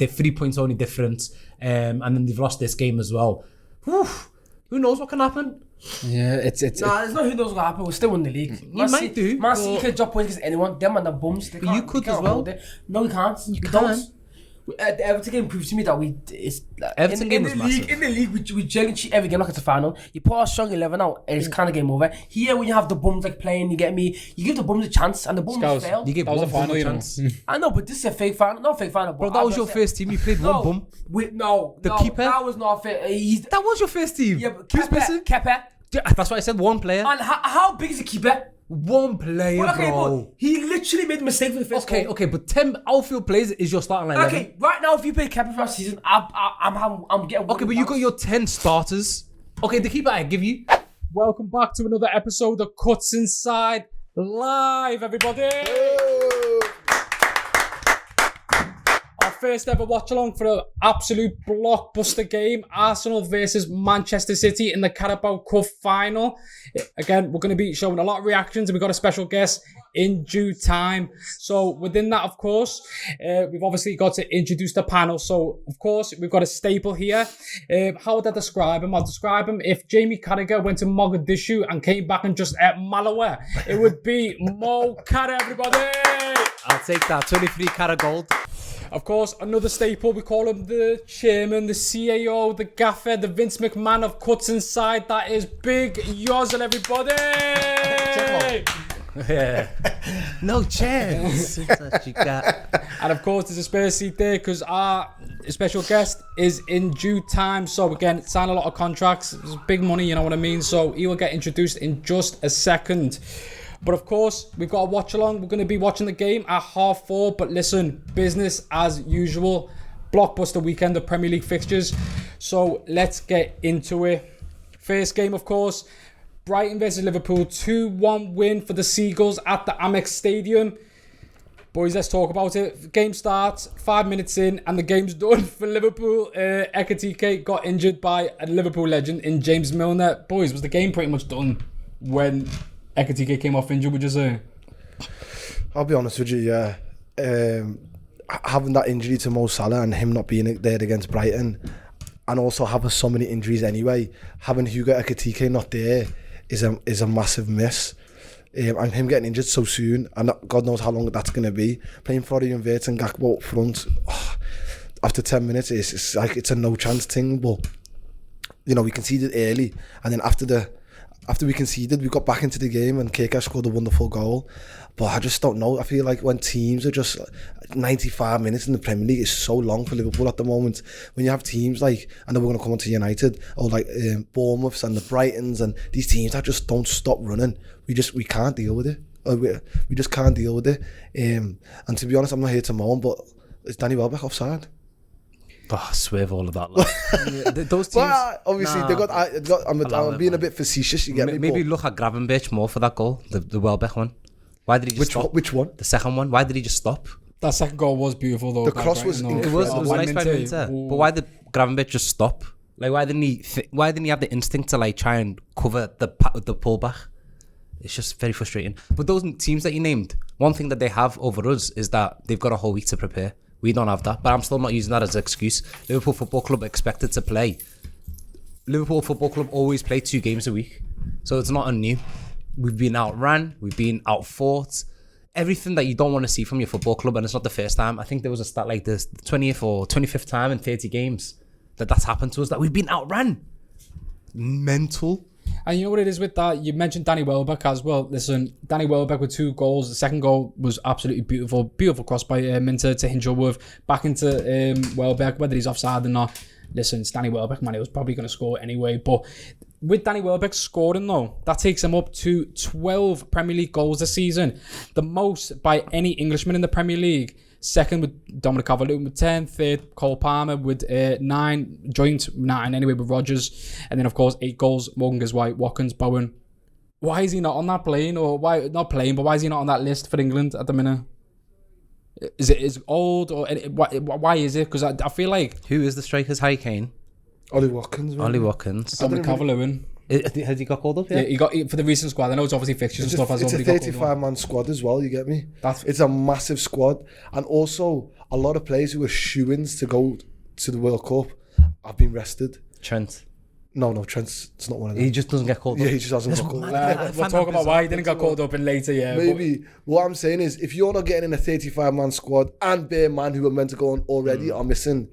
They're 3 points only difference. And then they've lost this game as well. Whew. Who knows what can happen? Yeah, it's there's no who knows what happen. We'll still win the league. You might do. Man City can drop points against anyone. Them and the bums. They You could as well. No, we can't. You we can. don't. The Everton game proves to me that Everton game was massive. In the league, we generally cheat every game like it's a final. You put a strong 11 out, it's kind of game over. Here, when you have the bums like playing, you get me. You give the bums a chance, and the bums failed. You give that was one a final, bum a you know. chance. I know, but this is a fake final. Not a fake final, Bro, that was your first team. You played one bum. The keeper? That was not fair. That was your first team. Yeah, but Who's missing? Kepa. That's why I said one player. And how big is the keeper? One player, bro. But he literally made a mistake for the first goal. Okay, but 10 outfield players is your starting line. Okay, right now, if you play Kepa for last season, I'm getting. Okay, but you got your 10 starters. Okay, the keeper I give you. Welcome back to another episode of Cutz Inside live, everybody. Our first ever watch along for an absolute blockbuster game, Arsenal versus Manchester City in the Carabao Cup final. Again, we're going to be showing a lot of reactions, and we've got a special guest in due time. So within that, of course, we've obviously got to introduce the panel. So of course, we've got a staple here. How would I describe him? I'll describe him if Jamie Carragher went to Mogadishu and came back and just ate Malawi. It would be Mo Carragher, everybody. I'll take that. 23 carat gold. Of course, another staple, we call him the chairman, the CAO, the gaffer, the Vince McMahon of Cutz Inside. That is Big Yozzle, everybody! Yeah. No chance. And of course, there's a spare seat there because our special guest is in due time. So again, sign a lot of contracts. It's big money, you know what I mean? So he will get introduced in just a second. But of course, we've got a watch along. We're going to be watching the game at 4:30. But listen, business as usual. Blockbuster weekend of Premier League fixtures. So let's get into it. First game, of course, Brighton versus Liverpool. 2-1 win for the Seagulls at the Amex Stadium. Boys, let's talk about it. Game starts, 5 minutes in, and the game's done for Liverpool. Ekitike got injured by a Liverpool legend in James Milner. Boys, was the game pretty much done when Ekitike came off injured, would you say? I'll be honest with you, yeah. Having that injury to Mo Salah and him not being there against Brighton, and also having so many injuries anyway, having Hugo Ekitike not there is a massive miss. And him getting injured so soon, and God knows how long that's going to be. Playing Florian Wirtz and Gakpo up front, after 10 minutes, it's like it's a no chance thing. But, you know, we conceded early, and then after we conceded, we got back into the game and Keke scored a wonderful goal. But I just don't know. I feel like when teams are just 95 minutes in the Premier League is so long for Liverpool at the moment. When you have teams like, I know we're going to come on to United, or like Bournemouths and the Brightons and these teams that just don't stop running. We can't deal with it. We just can't deal with it. And to be honest, I'm not here to moan, but is Danny Welbeck offside? Oh, swerve all of that. Those teams. Well, obviously, I'm being a bit facetious. You get me? Maybe look at Gravenberch more for that goal, the Welbeck one. Why did he just stop? Which one? The second one. Why did he just stop? That second goal was beautiful, though. The cross was incredible. It was nice by Minter. But why did Gravenberch just stop? Like, why didn't he have the instinct to like try and cover the pullback? It's just very frustrating. But those teams that you named, one thing that they have over us is that they've got a whole week to prepare. We don't have that, but I'm still not using that as an excuse. Liverpool Football Club expected to play. Liverpool Football Club always play 2 games a week, so it's not new. We've been outran, we've been outfought. Everything that you don't want to see from your football club, and it's not the first time. I think there was a stat like this, the 20th or 25th time in 30 games that's happened to us, that we've been outran. Mental. And you know what it is with that? You mentioned Danny Welbeck as well. Listen, Danny Welbeck with 2 goals. The second goal was absolutely beautiful. Beautiful cross by Minter to Hinchilworth. Back into Welbeck, whether he's offside or not. Listen, it's Danny Welbeck, man. He was probably going to score anyway. But with Danny Welbeck scoring, though, that takes him up to 12 Premier League goals this season. The most by any Englishman in the Premier League. Second with Dominic Calvert-Lewin with 10. Third, Cole Palmer with 9. Joint 9 anyway with Rodgers. And then, of course, 8 goals. Morgan Gibbs-White, Watkins, Bowen. Why is he not on that plane? Or why not playing, but why is he not on that list for England at the minute? Is it old? Or why is it? Because I feel like... Who is the strikers? Harry Kane? Ollie Watkins. Ollie Watkins. Dominic Calvert-Lewin. Has he got called up? Yeah, he got for the recent squad. I know it's obviously fixtures and stuff. It's a 35-man squad as well, you get me? It's a massive squad. And also, a lot of players who are shoo-ins to go to the World Cup have been rested. Trent. No, Trent's it's not one of them. He just doesn't get called up. Yeah, he just hasn't got called up. We'll talk about why he didn't get called up in later, yeah. Maybe. What I'm saying is, if you're not getting in a 35-man squad and bare man who are meant to go on already are missing,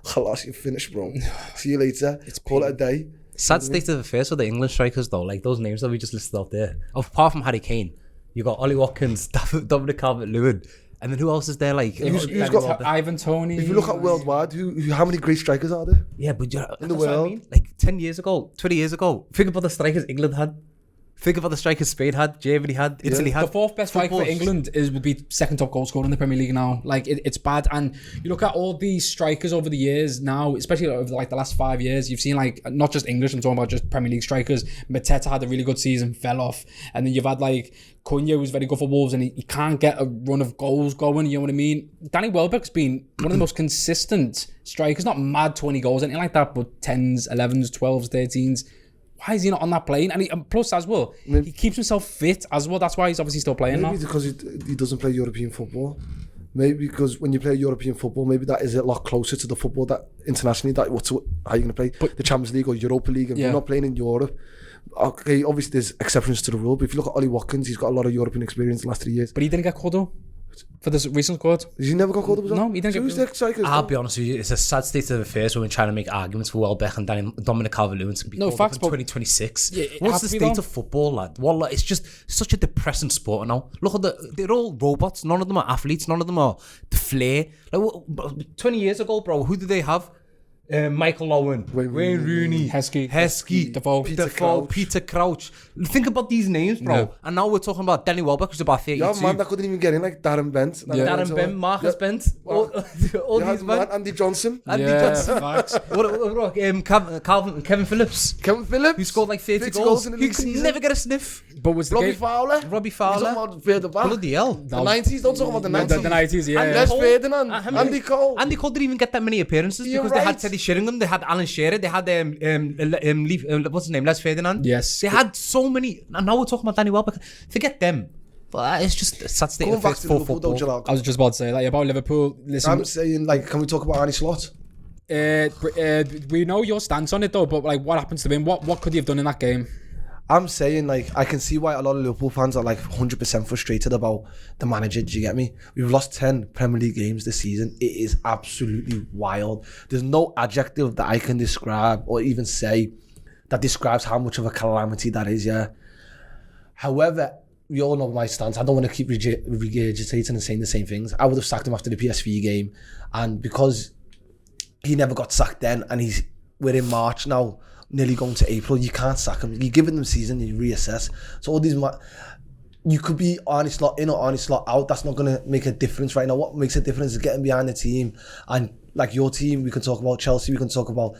halas, you're finished, bro. See you later. Call it a day. Sad state of affairs for the England strikers, though. Like, those names that we just listed out there. Apart from Harry Kane, you got Ollie Watkins, Dominic Calvert-Lewin, and then who else is there? Like, who's got Ivan Toney? If you look at worldwide, how many great strikers are there? Yeah, but in the world, I mean. Like 10 years ago, 20 years ago, think about the strikers England had. Think about the strikers Spain had, Germany had, Italy had. The fourth best striker for England would be second top goal scorer in the Premier League now. Like, it's bad. And you look at all these strikers over the years now, especially over like the last 5 years, you've seen like, not just English, I'm talking about just Premier League strikers. Mateta had a really good season, fell off. And then you've had like Cunha, who's very good for Wolves, and he can't get a run of goals going, you know what I mean? Danny Welbeck's been one of the most consistent strikers, not mad 20 goals, anything like that, but 10s, 11s, 12s, 13s. Why is he not on that plane? And plus as well, he keeps himself fit as well. That's why he's obviously still playing now. Maybe because he doesn't play European football. Maybe because when you play European football, maybe that is a lot closer to the football that internationally, that how you're going to play the Champions League or Europa League. If you're not playing in Europe, okay, obviously there's exceptions to the rule. But if you look at Ollie Watkins, he's got a lot of European experience the last 3 years. But he didn't get called up for this recent squad. He never got called up? No, he didn't get called up. I'll be honest with you, it's a sad state of affairs when we're trying to make arguments for Welbeck and Dominic Calvert-Lewin to be called up in 2026. Yeah, what's the state of football, lad? Well, it's just such a depressing sport now. Look at they're all robots. None of them are athletes. None of them are the flair. Like 20 years ago, bro, who did they have? Michael Owen, Wayne Rooney, Heskey, Defoe, Peter Crouch. Think about these names, bro. Yeah. And now we're talking about Danny Welbeck, who's about 32. Yeah, man, that couldn't even get in, like Darren Bent. Darren Bent, Marcus Bent, all these men. Andy Johnson. Facts. Kevin Phillips. Who scored like 30 goals in the league season. Never get a sniff. But was the Robbie Fowler. Bloody hell. The 90s, don't talk about the 90s. The 90s, yeah. And Les Ferdinand, Andy Cole. Andy Cole didn't even get that many appearances because they had Teddy Sheringham, they had Alan Shearer, they had what's his name, Les Ferdinand. Yes. They had so many, and now we're talking about Danny Welbeck. Forget them. But it's just a sad state of affairs for football. I was just about to say, like, about Liverpool. Listen, I'm saying, like, can we talk about Arne Slot? We know your stance on it though, but like, what happens to him? What could he have done in that game? I'm saying, like, I can see why a lot of Liverpool fans are like 100% frustrated about the manager. Do you get me? We've lost 10 Premier League games this season. It is absolutely wild. There's no adjective that I can describe or even say that describes how much of a calamity that is, yeah. However, we all know my stance. I don't want to keep regurgitating and saying the same things. I would have sacked him after the PSV game. And because he never got sacked then, and we're in March now, nearly going to April, you can't sack him. You're giving them season, you reassess. So all these, you could be Arne Slot in or Arne Slot out. That's not going to make a difference right now. What makes a difference is getting behind the team. And like your team, we can talk about Chelsea, we can talk about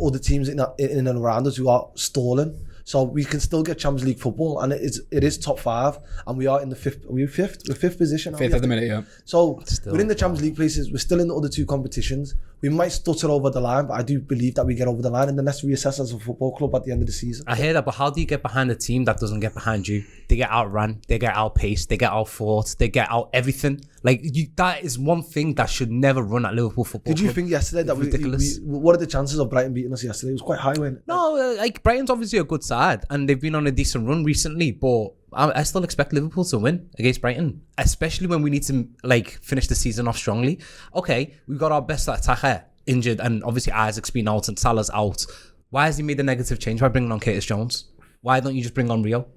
other teams in and around us who are stalling. So we can still get Champions League football, and it is top 5, and we are in the fifth. We're fifth position. Fifth at the minute, yeah. So we're in the Champions League places. We're still in the other 2 competitions. We might stutter over the line, but I do believe that we get over the line, and then let's reassess as a football club at the end of the season. I hear that, but how do you get behind a team that doesn't get behind you? They get outrun, they get outpaced, they get outfought, they get out everything. Like that is one thing that should never run at Liverpool Football Club. Did you think yesterday that ridiculous? What are the chances of Brighton beating us yesterday? It was quite high, wasn't it? No, like Brighton's obviously a good side, and they've been on a decent run recently, but I still expect Liverpool to win against Brighton, especially when we need to like finish the season off strongly. Okay, we've got our best attacker injured, and obviously Isaac's been out and Salah's out. Why has he made a negative change by bringing on Curtis Jones? Why don't you just bring on Rio?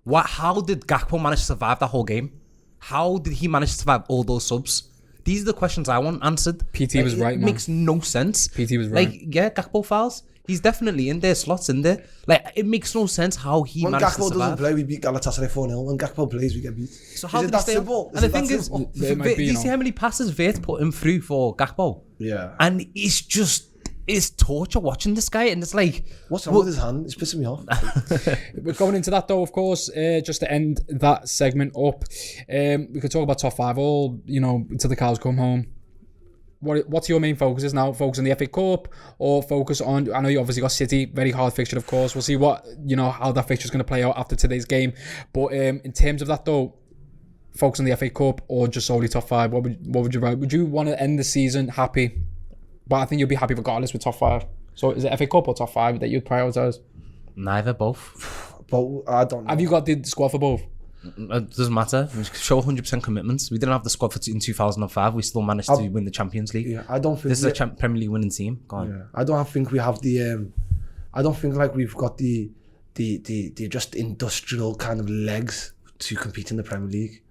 How did Gakpo manage to survive that whole game? How did he manage to survive all those subs? These are the questions I want answered. PT was right, man. It makes no sense. PT was right. Like, yeah, Gakpo fouls. He's definitely in there, slots in there. Like, it makes no sense how he managed to survive. When Gakpo doesn't play, we beat Galatasaray 4-0. When Gakpo plays, we get beat. So how is it that simple? And the thing is, do you see how many passes Vert put him through for Gakpo? Yeah. And it's torture watching this guy, and it's like, what's wrong with his hand? It's pissing me off. We're going into that though, of course, just to end that segment up. We could talk about top 5 all, until the cows come home. what's your main focuses now? Focus on the FA Cup or focus on? I know you obviously got City, very hard fixture, of course. We'll see how that fixture is going to play out after today's game. But in terms of that though, focus on the FA Cup or just solely top 5? What would you write? Would you want to end the season happy? But I think you'll be happy regardless with top 5. So is it FA Cup or top 5 that you'd prioritise? Neither, both. But I don't know. Have you got the squad for both? It doesn't matter. We show 100% commitments. We didn't have the squad in 2005. We still managed to win the Champions League. Yeah, I don't think this is a Premier League winning team. Go on. Yeah, I don't think we have the. I don't think like we've got the just industrial kind of legs to compete in the Premier League,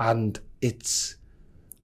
and it's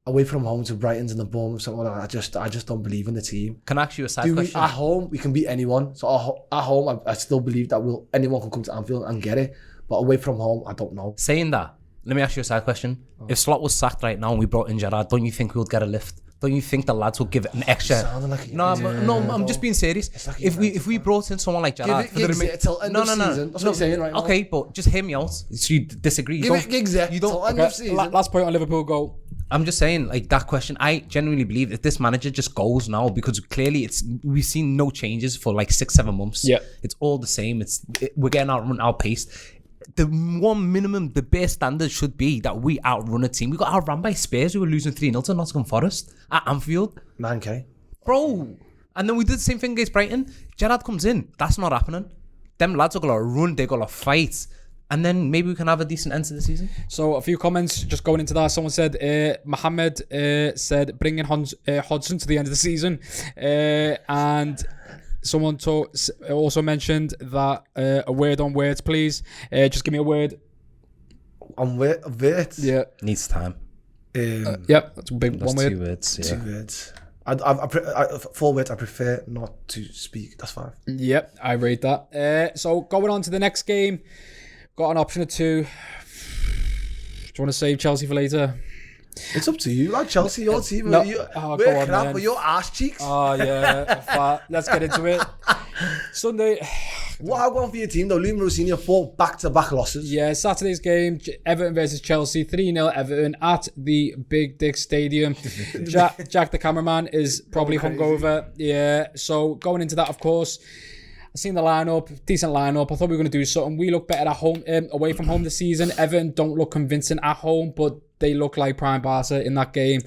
away from home to Brighton's and the Bournemouth, something like that. I just don't believe in the team. Can I ask you a side question? At home we can beat anyone. So at home I still believe that anyone can come to Anfield and get it. But away from home, I don't know. Saying that, let me ask you a side question. If Slot was sacked right now and we brought in Gerrard, don't you think we would get a lift? Don't you think the lads would give it an extra? I'm just being serious. Like if we brought in someone like Gerrard, give it till end of season. That's what I'm saying right now. Okay, but just hear me out. So you disagree? Give it till end of season. Last point on Liverpool goal. I'm just saying, like, that question, I genuinely believe if this manager just goes now, because clearly we've seen no changes for like 6-7 months. Yeah, it's all the same. We're getting outpaced. The one minimum, the bare standard should be that we outrun a team. We got outrun by Spurs, who were losing 3-0 to Nottingham Forest at Anfield. 9k. Bro. And then we did the same thing against Brighton. Gerrard comes in. That's not happening. Them lads are going to run. They're going to fight. And then maybe we can have a decent end to the season. So a few comments just going into that. Someone said, Mohammed said, bring in Hodgson to the end of the season. And someone also mentioned that a word on words, please. Just give me a word. On words? Yeah. Needs time. Yep, that's a big one word. 2 words. Yeah. 2 words. I 4 words. I prefer not to speak. That's 5. Yep, I rate that. So going on to the next game. Got an option or 2. Do you want to save Chelsea for later? It's up to you. Like Chelsea, your team. No. We're crap with your ass cheeks. Oh, yeah. Let's get into it. Sunday. What I want for your team, though, Liam Rossini, 4 back-to-back losses. Yeah, Saturday's game, Everton versus Chelsea, 3-0 Everton at the Big Dick Stadium. Jack, the cameraman, is probably hungover. Yeah, so going into that, of course, I've seen the lineup, decent lineup. I thought we were going to do something. We look better at home, away from home this season. Everton don't look convincing at home, but they look like prime Barca in that game.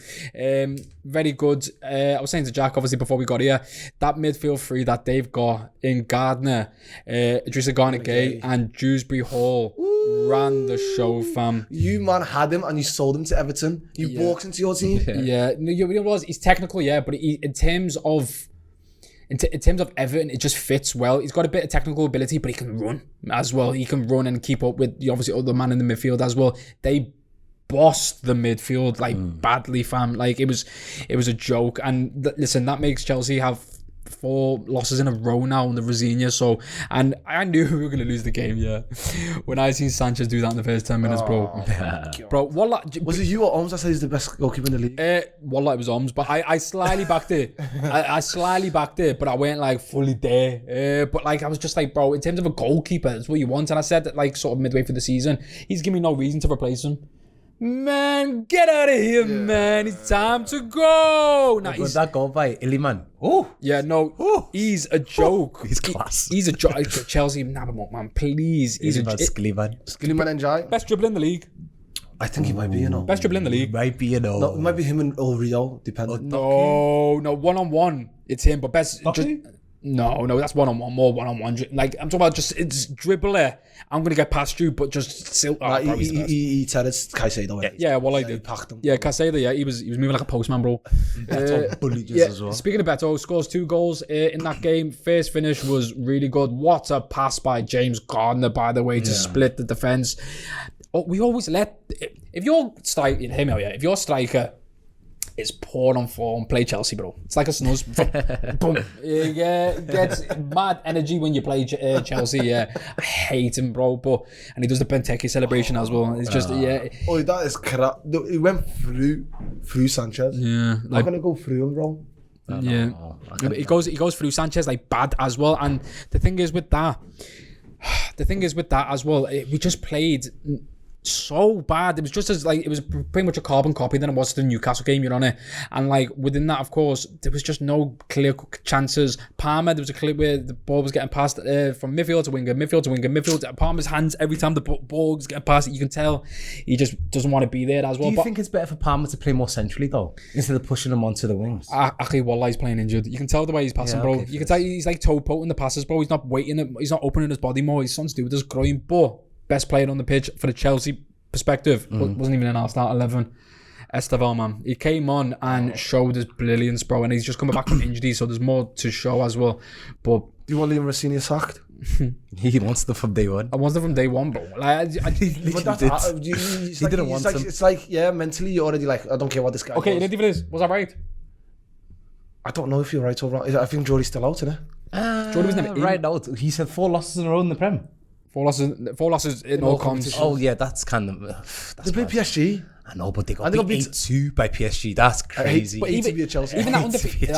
Very good. I was saying to Jack, obviously, before we got here, that midfield 3 that they've got in Gardner, Idrissa Gana-Gueye and Dewsbury Hall ran the show, fam. You, man, had him and you sold him to Everton. You walked into your team. Yeah. You know what? He's technical, yeah, but in terms of Everton, it just fits well. He's got a bit of technical ability, but he can run as well. He can run and keep up with the obviously other man in the midfield as well. They bossed the midfield badly, fam. Like it was a joke. And listen, that makes Chelsea have 4 losses in a row now on the Rosenia. So, and I knew we were going to lose the game, yeah. When I seen Sanchez do that in the first 10 minutes, bro. Bro, was it you or Oms that said he's the best goalkeeper in the league? Wallah, it was Oms, but I slightly backed it. I slightly backed it, but I went like fully there. But like I was just like, bro, in terms of a goalkeeper, that's what you want. And I said that like sort of midway through the season, he's giving me no reason to replace him. Man, get out of here, man. It's time to go. Nah, that goal by Iliman. Oh. Yeah, no. He's a joke. He's class. He's a joke. Chelsea, nab him up, man. Please. He's a Skilliman. Skilliman and Jai. Best dribbler in the league. I think he might be, Best dribbler in the league. Might be, No, it might be him and Rio, depending. No, one-on-one. It's him, but best... No, that's one-on-one, more one-on-one. Like, I'm talking about just, it's dribbler. I'm going to get past you, but just still... he said it's Caicedo. Yeah, well, I did. He packed him. Yeah, Caicedo, yeah, he was moving like a postman, bro. As well. Speaking of Beto, scores 2 goals in that game. First finish was really good. What a pass by James Gardner, by the way, to split the defence. Oh, we always let... If your striker... Hear me out, yeah. If your striker... is poor on form, play Chelsea, bro. It's like a snooze. Boom. Yeah, gets mad energy when you play Chelsea. Yeah, I hate him, bro. And he does the Benteke celebration as well. It's just Oh, that is crap. He went through Sanchez. Yeah, like, I'm gonna go through him, bro. He goes through Sanchez like bad as well. And the thing is with that as well, we just played so bad. It was just as like, it was pretty much a carbon copy than it was the Newcastle game, you're on it. And like within that, of course, there was just no clear chances. Palmer, there was a clip where the ball was getting passed from midfield to winger, midfield to Palmer's hands every time the ball was getting passed. You can tell he just doesn't want to be there as well. Do you think it's better for Palmer to play more centrally though, instead of pushing him onto the wings? Actually, Wallah, he's playing injured. You can tell the way he's passing, bro. You can tell he's like toe-poting the passes, bro. He's not waiting. He's not opening his body more. He's something to do with his groin. But best player on the pitch for the Chelsea perspective wasn't even in our start 11. Esteval, man. He came on and showed his brilliance, bro. And he's just coming back from injury, so there's more to show as well. But Do you want Liam Rossini sacked? He wants them from day one. I want them from day one, bro. Like, He didn't want them. It's like, yeah, mentally you're already like, I don't care what this guy okay, does. ready for this? Was that right? I don't know if you're right or wrong. I think Jordy's still out, isn't it? Jordan was never in. Right now, he said 4 losses in a row in the Prem. 4 losses in all comps. Oh yeah, that's kind of. They beat PSG. I know, but they got And they got beat 8-2 by PSG. That's crazy. But Hate to be a Chelsea even fan. that undefeated,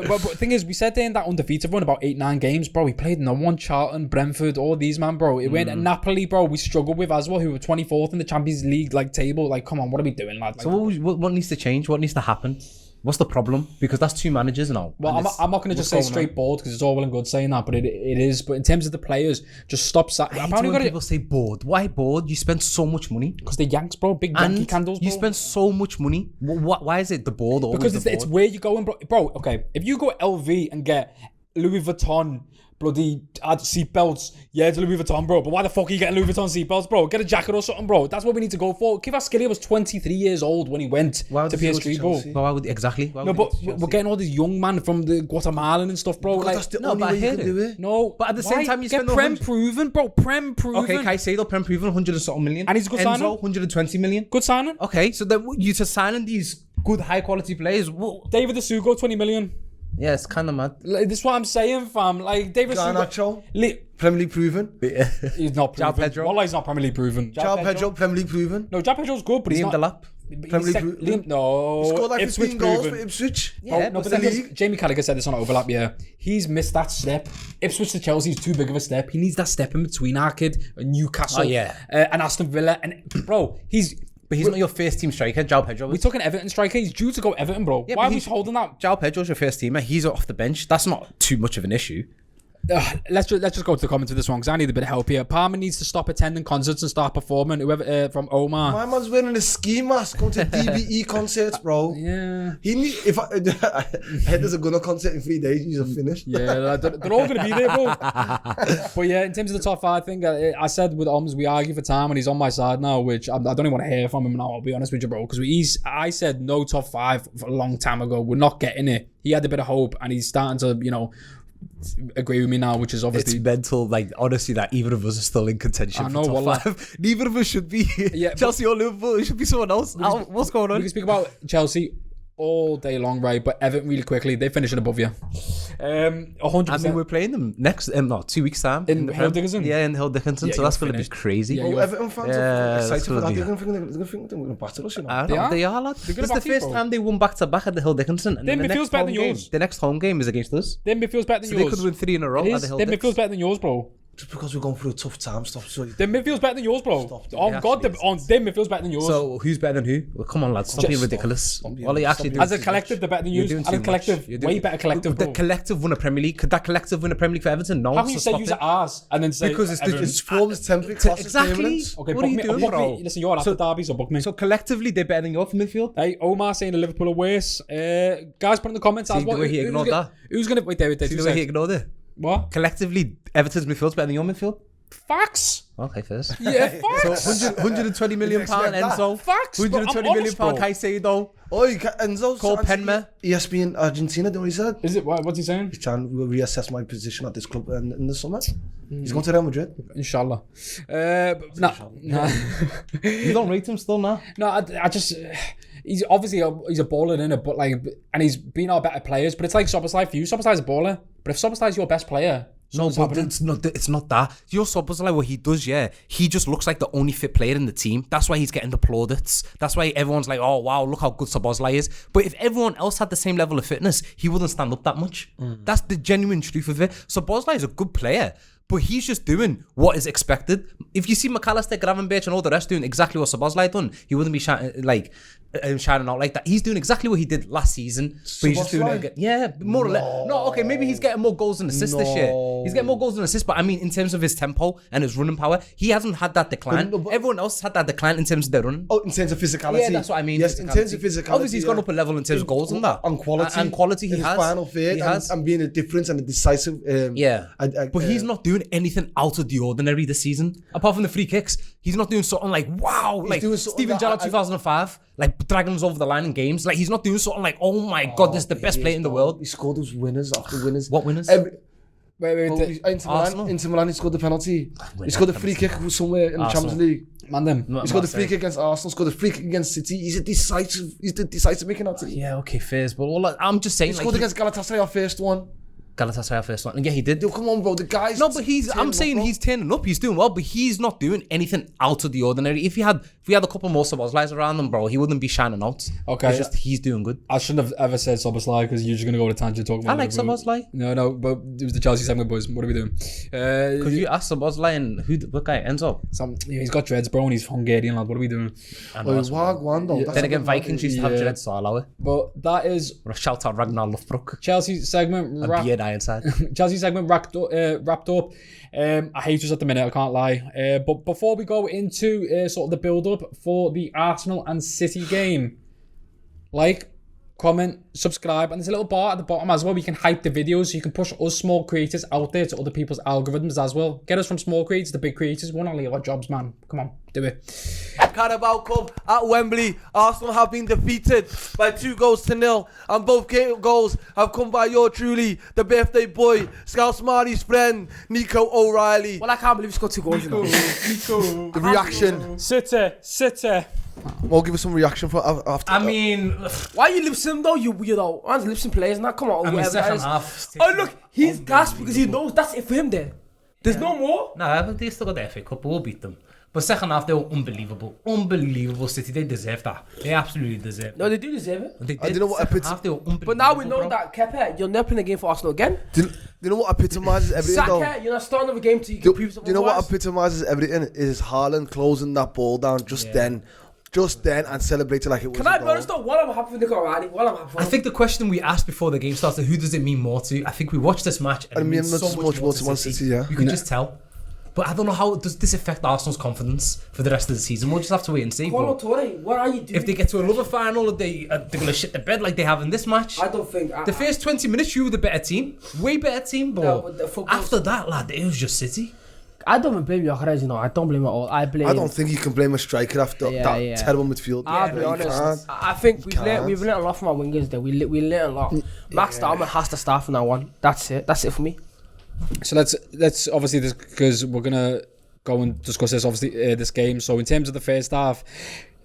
but the thing is, we said there in that undefeated run about 8-9 games, bro. We played no one, Charlton, Brentford, all these, man, bro. It went Napoli, bro. We struggled with as well, who were 24th in the Champions League like table. Like, come on, what are we doing, lad? Like, So what needs to change? What needs to happen? What's the problem? Because that's 2 managers now. well, I'm not going to just say what's going straight bored because it's all well and good saying that, but it is. But in terms of the players, just stop. I hate when people say bored. Why bored? You spend so much money. Because they're Yanks, bro. Big Yankee And candles, bro. you spend so much money. Why is it the board always Because the it's board? where you're going, bro. Okay, if you go LV and get Louis Vuitton bloody seatbelts, yeah, it's Louis Vuitton, bro. But why the fuck are you getting Louis Vuitton seatbelts, bro? Get a jacket or something, bro. That's what we need to go for. Kvaratskhelia was 23 years old when he went to would he go to PSG, bro. Chelsea? Why would exactly? Why No, would but they- we're getting all these young man from the Guatemalan and stuff, bro. God, Like, that's the no, only but I way you hear can it. do it. no, But at the same why? time, you get spend Prem 100 proven, bro. Prem proven. Okay, Caicedo, Prem proven 100 and something million. And he's a good Enzo, signing. 120 million. Good signing. Okay, so then you to signing these good high quality players. Whoa. David Asugo, 20 million. Yeah, it's kind of mad. Like, this is what I'm saying, fam. Like, David Asugo. Garnacho, Premier League proven. He's not proven. João Pedro. Wallah, he's not Premier League proven. João Pedro, Premier League proven. No, João Pedro's good, but he's Liam not. Delap. Premier League No. He scored like Ipswich 15 goals proven. for Ipswich. Yeah, Oh, but no, but the the thing is, league. Jamie Carragher said this on Overlap, yeah. He's missed that step. Ipswich to Chelsea is too big of a step. He needs that step in between our kid and Newcastle and Aston Villa. And, bro, But he's not your first team striker, João Pedro. we took an Everton striker. He's due to go Everton, bro. Yeah, Why but are we he's- holding that? João Pedro's your first teamer. He's off the bench. That's not too much of an issue. Let's just go to the comments of this one because I need a bit of help here. Palmer needs to stop attending concerts and start performing. Whoever from Omar. My man's wearing a ski mask going to DBE concerts, bro. Yeah. He need, if I head there's a Gunner concert in 3 days, he's finished. Yeah, they're all going to be there, bro. But yeah, in terms of the top 5 thing, I said with Oms, we argue for time and he's on my side now, which I don't even want to hear from him now, I'll be honest with you, bro. Because I said no top 5 for a long time ago. We're not getting it. He had a bit of hope and he's starting to, agree with me now, which is obviously... It's mental, like, honestly, that either of us are still in contention I for know, top wallah. 5. Neither of us should be Chelsea or Liverpool. It should be someone else. What's going We on? can speak about Chelsea all day long, right? But Everton really quickly, they're finishing above you. 100%. I mean, we're playing them next, 2 weeks' time. In the Hill Prem. Dickinson? Yeah, in Hill Dickinson. Yeah, so that's you're going to be finished. crazy. Yeah, Oh, you're- Everton fans Yeah, are that's excited for gonna that. be- They're going to think they're going to battle us, you know. I They know, are? they are, lad. They're This gonna is the back you, first bro. time they won back to back at the Hill Dickinson. And Their then midfield's better than yours. The next home game is against us. Their midfield's better than So they yours. could win 3 in a row It at is. the Hill Their Dicks. midfield's better than yours, bro. Just because we're going through a tough time, so Their midfield's better than yours, bro. Stop, Oh yeah, God, actually, their midfield's better than yours. So who's better than who? Well, come on, lads. Stop Just being stop. ridiculous. Stop being- Well, he actually stop do as a too collective, much. they're better than You're you. doing As a too much. collective, You're doing- way better collective, The bro. collective won a Premier League. Could that collective win a Premier League for Everton? No. How can you so say stop use it. ours and then say because it's Everton? forms temporary, costs is Exactly. permanent. Okay, What book are you me, doing, book bro? me. Listen, you're after derby, so book me. So collectively, they're better than you for midfield. Hey, Omar saying the Liverpool are worse. Guys, put in the comments. See the way he ignored that? Who's gonna wait? David, See the way he ignored it. what? Collectively, Everton's midfield's better than your midfield. Facts. Okay, first. Yeah, So facts. 120 million You'd pound expect that. Enzo. Facts, bro. 120 I'm million honest, pound bro. Caicedo. Oh, you can Enzo. Cole Penma. ESPN Argentina, do you know what he said? Is it? What's he saying? He's trying to reassess my position at this club in the summer. He's going to Real Madrid. Inshallah. Nah. You don't rate him still now? No, I just he's obviously he's a baller in it, but like, and he's been our better players. But it's like Szoboszlai for you. Szoboszlai's a baller, but if Szoboszlai's your best player, No, something's but happening. it's not that. Your Szoboszlai, what he does, yeah, he just looks like the only fit player in the team. That's why he's getting the plaudits. That's why everyone's like, oh wow, look how good Szoboszlai is. But if everyone else had the same level of fitness, he wouldn't stand up that much. That's the genuine truth of it. Szoboszlai is a good player, But he's just doing what is expected. If you see McAllister, Gravenberch, and all the rest doing exactly what Szoboszlai done, he wouldn't be shining out like that. He's doing exactly what he did last season. But he's just doing it again. Yeah, more or less. No, okay, maybe he's getting more goals and assists this year. He's getting more goals and assists, but I mean, in terms of his tempo and his running power, he hasn't had that decline. But everyone else had that decline in terms of their running. Oh, in terms of physicality. Yeah, that's what I mean. Yes, in terms of physicality. Obviously, he's gone up a level in terms of goals and that. And quality. And quality, he in has. His final third, he has. And being a difference and a decisive. But he's not doing anything out of the ordinary this season. Apart from the free kicks, he's not doing something like wow, like Steven Gerrard 2005, like dragging us over the line in games. Like he's not doing something like, oh my god, this is the best player in the world. He scored those winners after winners. What winners? Inter Milan, he scored the penalty. He scored the free kick somewhere in the Champions League. He scored the free kick against Arsenal, scored the free kick against City. He's the decisive making that team. Yeah, okay, fairs. But well, I'm just saying. He scored against Galatasaray, our first one. Galatasaray first one. Yeah, he did. Yo, come on, bro. The guys. No, but I'm saying he's turning up. He's doing well, but he's not doing anything out of the ordinary. If we had a couple more Szoboszlais around him, bro, he wouldn't be shining out. Okay. It's just he's doing good. I shouldn't have ever said Szoboszlai because you're just gonna go to tangent talking about. I like Szoboszlai. No, but it was the Chelsea segment, boys. What are we doing? Could you ask Szoboszlai and what guy ends up? He's got dreads, bro, and he's Hungarian, lad. What are we doing? Then again, Vikings used to have dreads, so I allow it. But that is. Shout out Ragnar Lothbrok. Chelsea segment. A beard inside. Chelsea segment wrapped up. I hate us at the minute, I can't lie. But before we go into sort of the build-up for the Arsenal and City game, like, comment, subscribe, and there's a little bar at the bottom as well. We can hype the videos, so you can push us small creators out there to other people's algorithms as well. Get us from small creators to big creators. We want to leave our jobs, man. Come on, do it. Carabao Cup at Wembley. Arsenal have been defeated by 2-0, and both goals have come by your truly, the birthday boy, Scouse Marty's friend, Nico O'Reilly. Well, I can't believe he scored 2 goals. Nico. The reaction. City. Well, give us some reaction for after. I mean, why are you lip-sync though, you weirdo? Man's lip-sync players now, come on. I mean, second half. Oh look, he's gassed because he knows that's it for him there. There's no more. No, they still got the FA Cup, but we'll beat them. But second half, they were unbelievable. Unbelievable City. They deserve that. They absolutely deserve it. No, they do deserve it. They did. I don't know what half, they were unbelievable. But now we know that Kepa, you're never playing a game for Arsenal again. Do you know what epitomizes everything though? Saka, you're not starting another game till you can prove something. Do you know what epitomizes everything? Is Haaland closing that ball down just then, and celebrating like it was. Can I be honest though? What I'm happy for Nico O'Reilly. I think the question we asked before the game started, who does it mean more to? I think we watched this match and it means so much more to City. Yeah. You can just tell. But I don't know how does this affect Arsenal's confidence for the rest of the season. We'll just have to wait and see. Torre, what are you doing? If they get to another final, they're going to shit the bed like they have in this match. I don't think... The first 20 minutes, you were the better team. Way better team, but after that, lad, it was just City. I don't even blame Gyökeres, you know. I don't blame him at all. I don't think you can blame a striker after that terrible midfield. I'll be honest. I think we've learned a lot from our wingers there. We learned a lot. Max Darman has to start from now on. That's it. That's it for me. So let's obviously, because we're gonna go and discuss this obviously this game. So in terms of the first half,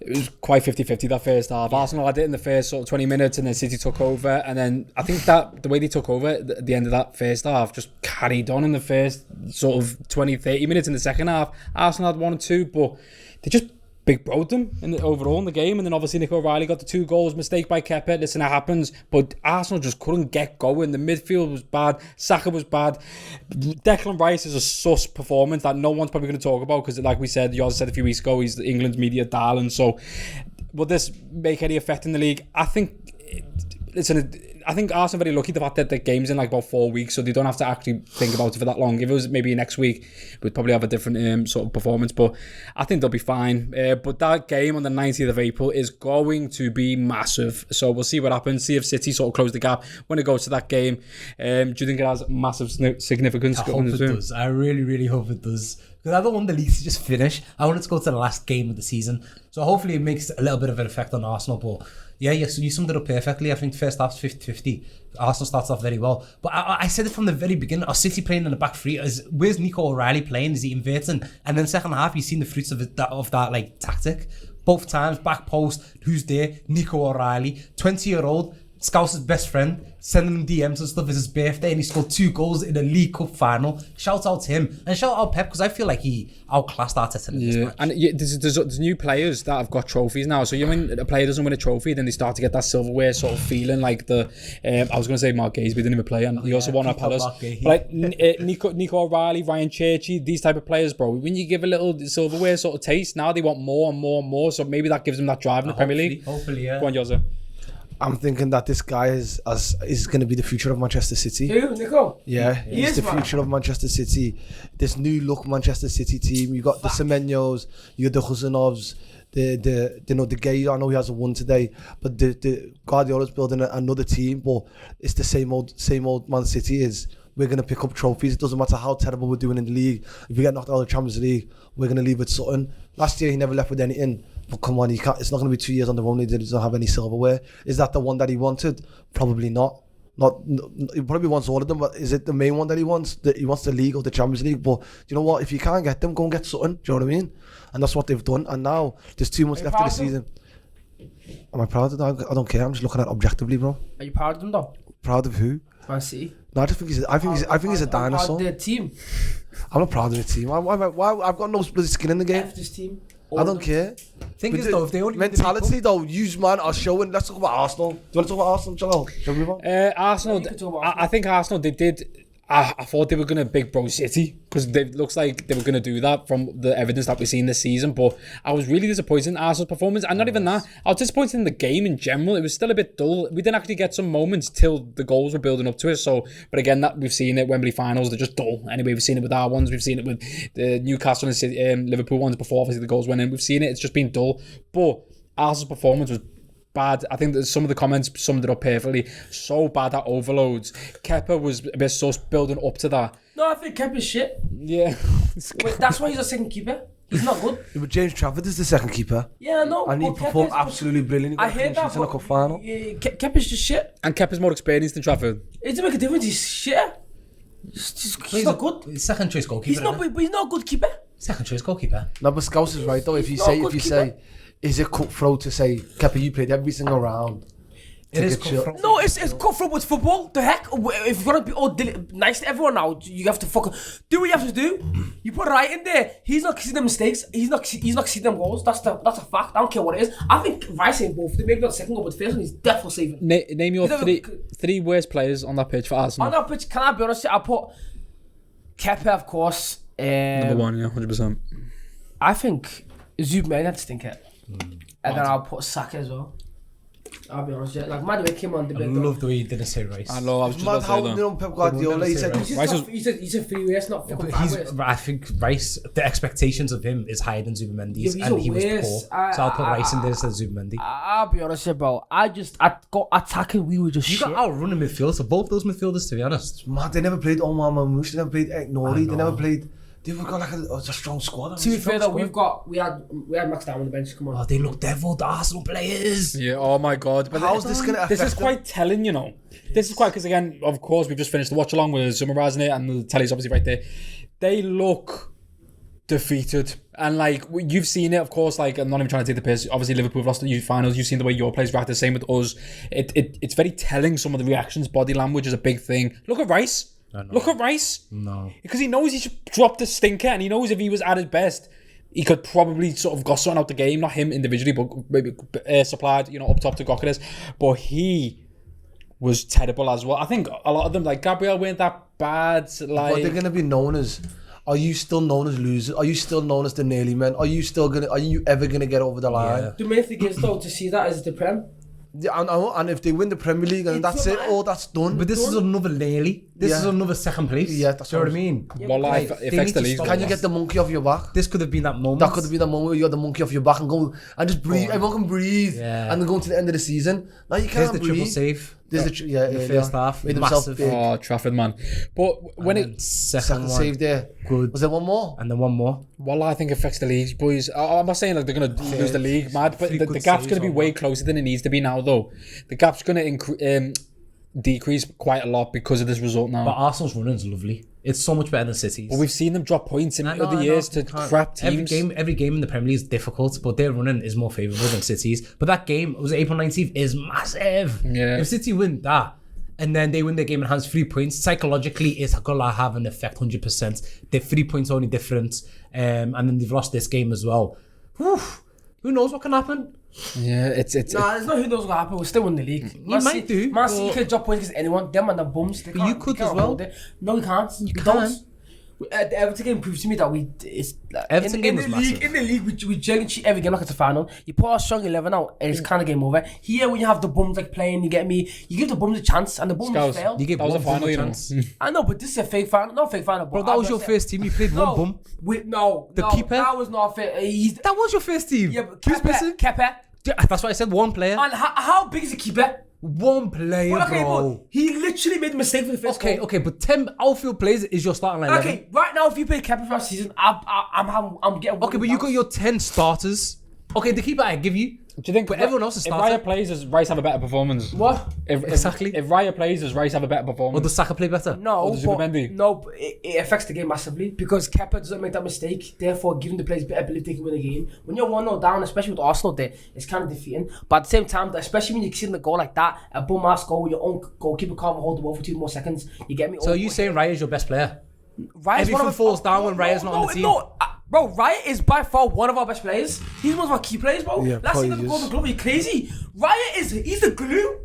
it was quite 50-50 that first half. Arsenal had it in the first sort of 20 minutes and then City took over, and then I think that the way they took over at the end of that first half just carried on in the first sort of 20-30 minutes. In the second half, Arsenal had 1 or 2, but they just big broed them overall in the game. And then obviously Nico O'Reilly got the 2 goals, mistake by Kepa. Listen, it happens, but Arsenal just couldn't get going. The midfield was bad, Saka was bad. Declan Rice is a sus performance that no one's probably going to talk about because, like we said, Yoz said a few weeks ago, he's England's media darling. So will this make any effect in the league? I think Arsenal are very lucky the fact that the game's in like about 4 weeks, so they don't have to actually think about it for that long. If it was maybe next week, we'd probably have a different sort of performance, but I think they'll be fine. But that game on the 19th of April is going to be massive, so we'll see what happens, see if City sort of close the gap when it goes to that game. Do you think it has massive significance? I hope it does. I really, really hope it does. Because I don't want the league to just finish. I want it to go to the last game of the season. So hopefully it makes a little bit of an effect on Arsenal. But yeah, you summed it up perfectly. I think the first half's 50-50. Arsenal starts off very well. But I said it from the very beginning. Are City playing in the back three? Where's Nico O'Reilly playing? Is he inverting? And then second half, you've seen the fruits of that like tactic. Both times, back post, who's there? Nico O'Reilly, 20-year-old. Scouse's best friend, sending him DMs and stuff. It's his birthday and he scored 2 goals in a League Cup final. Shout out to him and shout out Pep because I feel like he outclassed Arteta in this match. And there's new players that have got trophies now. So when a player doesn't win a trophy, then they start to get that silverware sort of feeling, like the I was going to say Mark Gaze, but he didn't even play, and he also won at Palace. Like Nico O'Reilly, Ryan Churchy, these type of players, bro. When you give a little silverware sort of taste, now they want more and more and more. So maybe that gives them that drive in the Premier League. Hopefully, yeah. Go on, Jose. I'm thinking that this guy is going to be the future of Manchester City. Who, Nico? Yeah, he's the future of Manchester City. This new look Manchester City team. You got the Semenyos, you got the Husanovs, the Gay. I know he hasn't won today, but the Guardiola's building another team. But it's the same old Man City. Is we're going to pick up trophies. It doesn't matter how terrible we're doing in the league. If we get knocked out of the Champions League, we're going to leave with something. Last year he never left with anything. But come on, it's not going to be 2 years on the run. He doesn't have any silverware. Is that the one that he wanted? Probably not. He probably wants all of them, but is it the main one that he wants? He wants the league or the Champions League. But you know what? If you can't get them, go and get something. Do you know what I mean? And that's what they've done. And now there's 2 months left of the season. Am I proud of that? I don't care. I'm just looking at it objectively, bro. Are you proud of them though? Proud of who? Man City. No, I just think I think he's a dinosaur. Proud of the team. I'm not proud of the team. Why I've got no bloody skin in the game. F this team. I don't care. Thing is though, if they only mentality though, use man are showing. Let's talk about Arsenal. Do you want to talk about Arsenal, Joel? Shall we move on? Arsenal. I think Arsenal. They did. I thought they were going to big bro City because it looks like they were going to do that from the evidence that we've seen this season. But I was really disappointed in Arsenal's performance, and not even that. I was disappointed in the game in general. It was still a bit dull. We didn't actually get some moments till the goals were building up to it. So, but again, that we've seen it. Wembley finals, they're just dull. Anyway, we've seen it with our ones. We've seen it with the Newcastle and Liverpool ones before. Obviously, the goals went in. We've seen it. It's just been dull. But Arsenal's performance was bad. I think that some of the comments summed it up perfectly. So bad at overloads. Kepa was a bit sus building up to that. No, I think Kepa's shit. Yeah. Wait, that's why he's a second keeper. He's not good. Yeah, but James Trafford is the second keeper. Yeah, no. And he performed absolutely brilliant. He got I heard that. in a cup final. Kepa's just shit. And Kepa's more experienced than Trafford. It doesn't make a difference. He's shit. He's not good. Second choice goalkeeper. He's not, but he's not a good keeper. Second choice goalkeeper. No, but Scouse is right though. If you say, is it cutthroat to say, Kepa, you played every single round? It is cutthroat. No, it's cutthroat with football. The heck? If you're gonna be all nice to everyone now, you have to fucking do what you have to do. You put right in there. He's not seeing the mistakes. He's not seeing them goals. That's a fact. I don't care what it is. I think Rice saved both. They maybe not the second goal, but the first one he's definitely saving. Name your three worst players on that pitch for Arsenal. On that pitch, can I be honest? I put Kepa, of course. Number 1, yeah, 100%. I think Zubman had to stink it. And then I'll put Saka as well. I'll be honest, yeah. Like, man, we came on the I love the way you didn't say Rice. I was just about to say that. Pep Guardiola, he said... He's a free waste, not fucking five waste. I think Rice, the expectations of him is higher than Zubimendi's, and he was poor. So I'll put Rice in there instead of Zubimendi. I'll be honest, yeah, bro. I got attacking, we were just shit. You got outrun in midfield, so both those midfielders, to be honest. Man, they never played Omar Mamouche, they never played Eknori, they never played... They've got like a strong squad. To be fair though, we had Max down on the bench. Come on. Oh, they look devil, the Arsenal players. Yeah. Oh my God. But how's this gonna affect This is quite telling, you know. This is quite because again, of course, we've just finished the watch along with summarising it, and the telly's obviously right there. They look defeated, and like you've seen it, of course. Like I'm not even trying to take the piss. Obviously, Liverpool have lost the youth finals. You've seen the way your players reacted. Same with us. It's very telling. Some of the reactions, body language is a big thing. Look at Rice. Look at Rice. No. Because he knows he should drop the stinker, and he knows if he was at his best, he could probably sort of got something out the game. Not him individually, but maybe supplied, you know, up top to Gokares. But he was terrible as well. I think a lot of them, like Gabriel, weren't that bad. Like, but they're gonna be known as. Are you still known as losers? Are you still known as the nearly men? Are you ever gonna get over the line? Yeah. The main thing is though to see that as the Prem. Yeah, and if they win the Premier League and that's it, that's done. But this is another nearly. This is another second place. Yeah, that's what I mean. Yeah, well, like, it affects the league. Can you get the monkey off your back? This could have been that moment. That could have been that moment where you got the monkey off your back and go and just breathe. Everyone can breathe. Yeah. And then go to the end of the season. Now you can't breathe. There's the triple save. There's the first half. Made himself Massive. big. Oh, Trafford, man. But when second save there. Good. Was there one more? And then one more. Well, I think it affects the league, boys. I'm not saying like they're going to lose the league, mad, but the gap's going to be way closer than it needs to be now, though. The gap's going to decrease quite a lot because of this result now. But Arsenal's running's lovely. It's so much better than City's. But we've seen them drop points in I know, other years to crap teams. Every game in the Premier League is difficult, but their running is more favourable than City's. But that game, it was April 19th, is massive. Yeah. If City win that, and then they win their game and has 3 points, psychologically, it's gonna have an effect 100%. They're 3 points only difference, and then they've lost this game as well. Whew. Who knows what can happen? Yeah, it's Nah, there's no who knows what happen. We'll still win the league. You might do, Man City but- can drop points against anyone. Them and the bums. They But you can't- could they can't as well. hold it. No, you can't. You can. don't. The Everton game proves to me that it's Everton game in was the league. massive. In the league, we generally cheat every game like it's a final. You put our strong 11 out, and it's kind of game over. Here, when you have the bums like playing, you get me. You give the bums a chance, and the bums Scouse. failed. You give That was one a final, bum a you know. chance. I know, but this is a fake final. Not fake final, Bro, that was your first team. You played one bum. The keeper? That was not fair. That was your first team. Yeah, but Who's missing? Kepa. Yeah, that's why I said one player. And how big is the keeper? One player, Well, okay, bro. but he literally made a mistake for the first goal. Okay, but 10 outfield players is your starting line. Okay, right now, if you play Kepa for a season, I'm getting. Okay, but you got your 10 starters. Okay, the keeper I give you. Do you think But everyone else is if starting. Raya plays, does Rice have a better performance? What? Exactly. If Raya plays, does Rice have a better Or performance? does Saka play better? No, Or does but, Zubimendi? no, but it affects the game massively because Kepa doesn't make that mistake. Therefore, giving the players better ability to win the game. When you're 1-0 down, especially with Arsenal there, it's kind of defeating. But at the same time, especially when you're seeing the goal like that, a bum ass goal with your own goalkeeper can't hold the ball for 2 more seconds. You get me? So are you saying Raya's your best player? Raya's everything one of falls down when Raya's not on the team? Bro, Raya is by far one of our best players. He's one of our key players, bro. Yeah, Last season, probably the is. Golden Glove, you're crazy. He's the glue.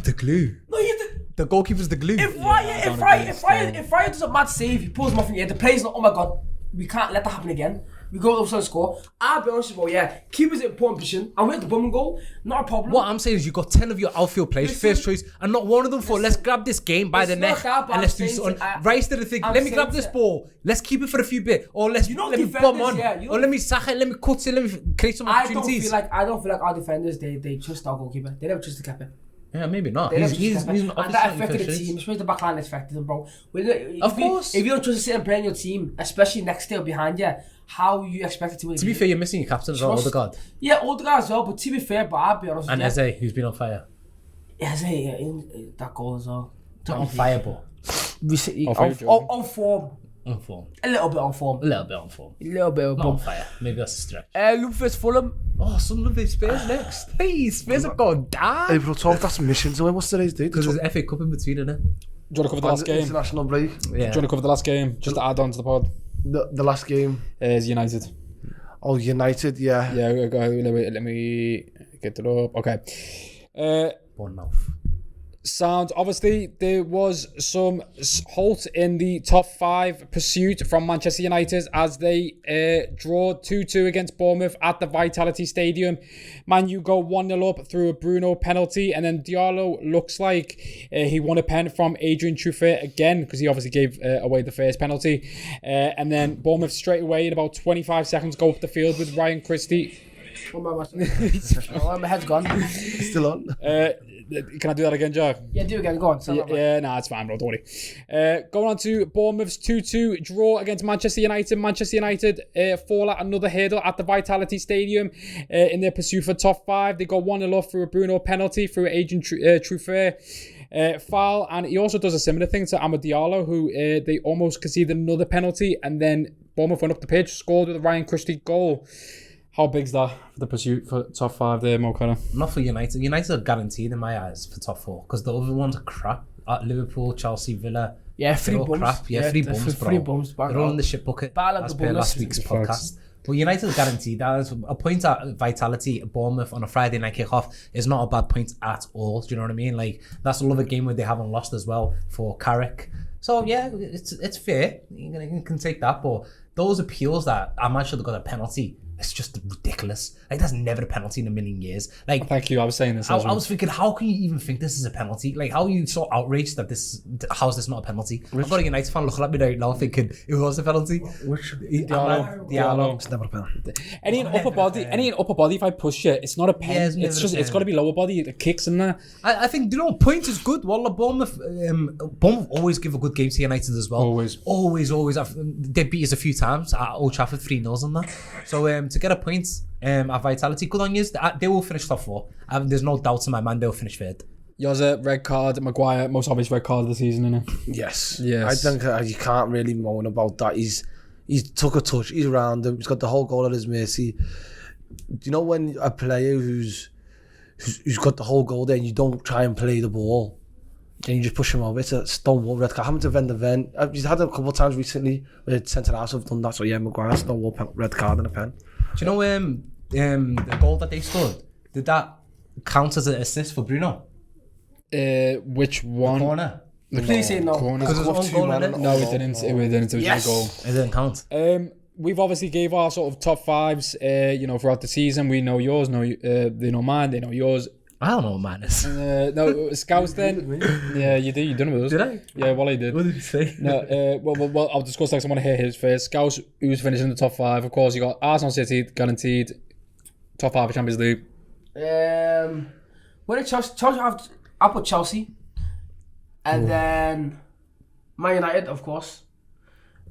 The glue. No, he's the. The goalkeeper's the glue. If Raya does a mad save, he pulls him off in the air, the player's like, oh my god, we can't let that happen again. We go up and score. I'll be honest with you, yeah, keeper's in important position. And we hit the bum goal, not a problem. What I'm saying is you got 10 of your outfield players, Listen. first choice, and not one of them for let's grab this game by It's the not neck that, but and let's I'm do saying something. to- Rice didn't think, I'm let me saying grab this to- ball, let's keep it for a few bit, or let's You know let me defenders, bomb on, yeah, you or know- let me sack it, let me cut it, let me create some I opportunities. don't feel like our defenders, they trust our goalkeeper. They never trust the keeper. Yeah, maybe not. They He's never trust the keeper. And obviously that not your affected the first team, choice. especially the back line affected them, bro. Of course. If you don't trust to sit and play in your team, especially next year behind you, how you expect it to win? To be fair, you're missing your captain as well, Trust- Odegaard. Yeah, Odegaard as well, but to be fair, but I'll be honest And with you. Eze, who's been on fire. Eze, in that goal as well. Not on fire, but On form. on form. A little bit on form. A little bit on form. A little bit on Not on form. fire. Maybe that's a stretch. Luke vs Fulham. Oh, some lovely Spurs next. Hey, Spurs have gone down. April 12th, that's missions away. What's today's date? Because there's FA Cup in between, innit? Do you want to cover the last game? International break. Yeah. Do you want to cover the last game? Just to add on to the pod. The last game. Is United. Oh, United, yeah. Yeah, go ahead. Let me get it up. Okay. Bournemouth. Sound. Obviously, there was some halt in the top 5 pursuit from Manchester United as they draw 2-2 against Bournemouth at the Vitality Stadium. Man U go 1-0 up through a Bruno penalty, and then Diallo looks like he won a pen from Adrian Truffert again because he obviously gave away the first penalty. And then Bournemouth straight away in about 25 seconds go up the field with Ryan Christie. Oh, my head's gone. Still on. Can I do that again, Jack? Yeah, do it again. Go on. Yeah, nah, it's fine, bro. Don't worry. Going on to Bournemouth's 2-2 draw against Manchester United. Manchester United fall at another hurdle at the Vitality Stadium in their pursuit for top 5. They got 1-0 up through a Bruno penalty through Adrian Truffert. Foul, and he also does a similar thing to Amad Diallo, who they almost conceded another penalty, and then Bournemouth went up the pitch, scored with a Ryan Christie goal. How big's that for the pursuit for top 5 there, Mo Connor? Not for United. United are guaranteed in my eyes for top 4 because the other ones are crap. Liverpool, Chelsea, Villa. Yeah, they're all bums. crap. Yeah, three bums, bro. Three bums. They're all in the shit bucket. Ballad As the per bum last list. week's podcast. But United are guaranteed. That is a point at Vitality at Bournemouth on a Friday night kickoff is not a bad point at all. Do you know what I mean? Like that's another game where they haven't lost as well for Carrick. So yeah, it's fair. You can take that. But those appeals that Ahmad should have got a penalty. It's just ridiculous. Like that's never a penalty in a million years. Like Thank you. I was saying this. I was thinking, how can you even think this is a penalty? Like, how are you so outraged that how is this not a penalty? I've got a United fan looking at me right now thinking it was a penalty. Which? Diallo. It's never a penalty. Any upper body, if I push it, it's not a pen. Yeah, it's it's never just a it's pen. got to be lower body. The kicks in there. I think, you know, points is good. Wallah, Bournemouth always give a good game to United as well. Always. They beat us a few times at Old Trafford 3-0 on that. So to get a point at Vitality, good on you. They will finish top 4. There's no doubt in my mind they'll finish third. Jose, red card. Maguire, most obvious red card of the season, innit? Yes. Yes. I think you can't really moan about that. He's took a touch. He's around him. He's got the whole goal at his mercy. Do you know when a player who's got the whole goal there and you don't try and play the ball and you just push him over? It's a stonewall red card. Happened to Van der Ven. He's had it a couple of times recently where centre halves have done that. So yeah, Maguire, stonewall red card and a pen. Do you know the goal that they scored? Did that count as an assist for Bruno? Which one? Corner. Please say no. Because it was one goal in it. No, it didn't. It didn't. It was Yes. a goal. It didn't count. We've obviously gave our sort of top fives, throughout the season. We know yours, they know mine, they know yours. I don't know what mine is. No, Scouts then. Yeah, you did. You done it with us. Did I? Yeah, well, I did. What did you say? No, well, I'll discuss next. I want to hear his first. Scouts, who's finishing in the top five? Of course, you got Arsenal, City, guaranteed. Top five of Champions League. Where did Chelsea? I put Chelsea, and then Man United, of course,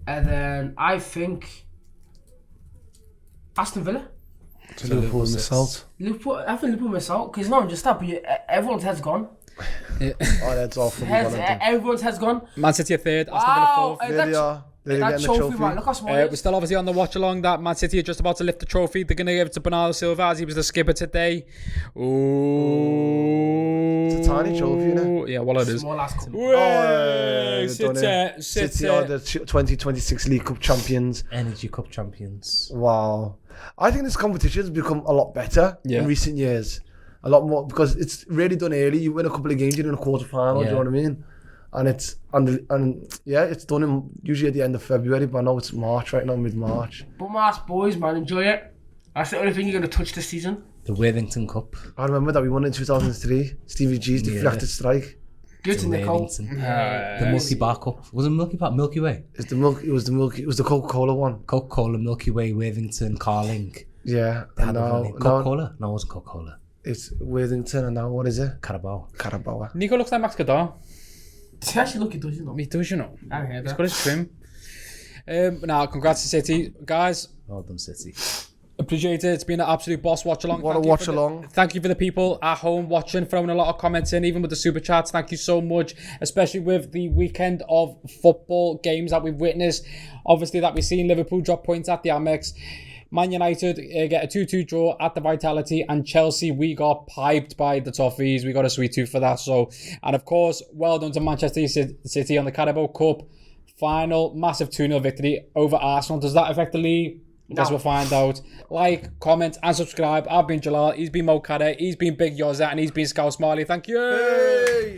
and then I think Aston Villa. Liverpool miss out. Liverpool, I think Liverpool miss out because not just that, but everyone's head's gone. Yeah. Oh, that's awful. Everyone's head's gone. Man City are third, Aston Villa fourth. There they are. They're That getting the trophy, trophy. man, look how small it We're is. still obviously on the watch along that Man City are just about to lift the trophy. They're going to give it to Bernardo Silva as he was the skipper today. Ooh. It's a tiny trophy, innit? Yeah, well, it is. Small ass cup. Way, they've done it. City are the 2026 League Cup champions. Energy Cup champions. Wow. I think this competition has become a lot better Yeah. in recent years. A lot more because it's really done early. You win a couple of games, you're in a quarter final. Do you know what I mean? And it's it's done usually at the end of February, but I know it's March right now, mid-March. But Mars boys, man, enjoy it. That's the only thing you're gonna touch this season. The Worthington Cup. I remember that we won in 2003. Stevie G's deflected strike. Give it to Nicole. Worthington. The Milky Bar Cup. Was it Milky Bar? Milky Way? It was the Coca-Cola one. Coca-Cola, Milky Way, Worthington, Carling. Yeah. And now Coca-Cola? No, it wasn't Coca-Cola. it's Worthington, and now what is it? Carabao. Nico looks like Max Cadar. He actually look, he does, you know. He does, you know. I heard He's that. got his trim. Now, congrats to City. Guys, Well done, City. appreciate it. It's been an absolute boss watch along. What a watch along. Thank you for the people at home watching, throwing a lot of comments in, even with the super chats. Thank you so much, especially with the weekend of football games that we've witnessed. Obviously, that we've seen Liverpool drop points at the Amex. Man United get a 2-2 draw at the Vitality, and Chelsea, we got piped by the Toffees. We got a sweet tooth for that. So, and of course, well done to Manchester City on the Carabao Cup final, massive 2-0 victory over Arsenal. Does that affect the league? Guess we'll find out. Like, comment, and subscribe. I've been Jalal. He's been Mo Kader. He's been Big Yoza, and he's been Scout Smiley. Thank you. Hey.